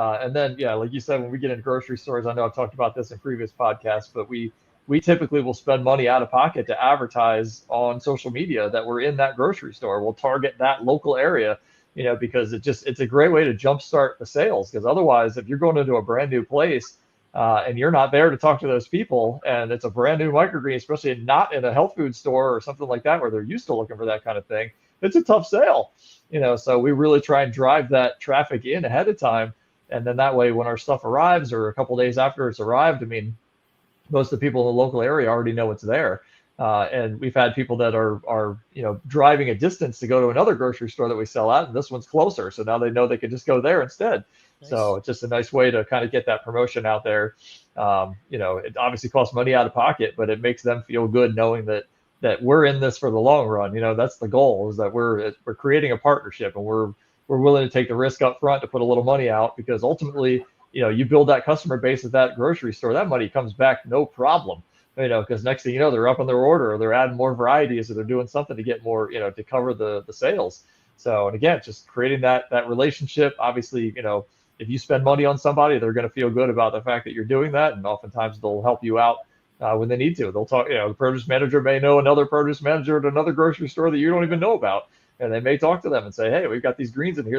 And then, yeah, like you said, when we get into grocery stores, I know I've talked about this in previous podcasts, but we typically will spend money out of pocket to advertise on social media that we're in that grocery store. We'll target that local area, because it's a great way to jumpstart the sales. Because otherwise, if you're going into a brand new place and you're not there to talk to those people, and it's a brand new microgreen, especially not in a health food store or something like that where they're used to looking for that kind of thing, it's a tough sale. So we really try and drive that traffic in ahead of time, and then that way when our stuff arrives or a couple days after it's arrived, I mean, most of the people in the local area already know it's there. And we've had people that are driving a distance to go to another grocery store that we sell at, and this one's closer, so now they know they can just go there instead. Nice. So it's just a nice way to kind of get that promotion out there. It obviously costs money out of pocket, but it makes them feel good knowing that we're in this for the long run. That's the goal, is that we're creating a partnership, and we're willing to take the risk up front to put a little money out, because ultimately, you build that customer base at that grocery store, that money comes back no problem. Because next thing you know, they're up on their order, or they're adding more varieties, or they're doing something to get more, to cover the sales. So, and again, just creating that relationship. Obviously, if you spend money on somebody, they're going to feel good about the fact that you're doing that, and oftentimes they'll help you out when they need to. They'll talk, the produce manager may know another produce manager at another grocery store that you don't even know about, and they may talk to them and say, hey, we've got these greens in here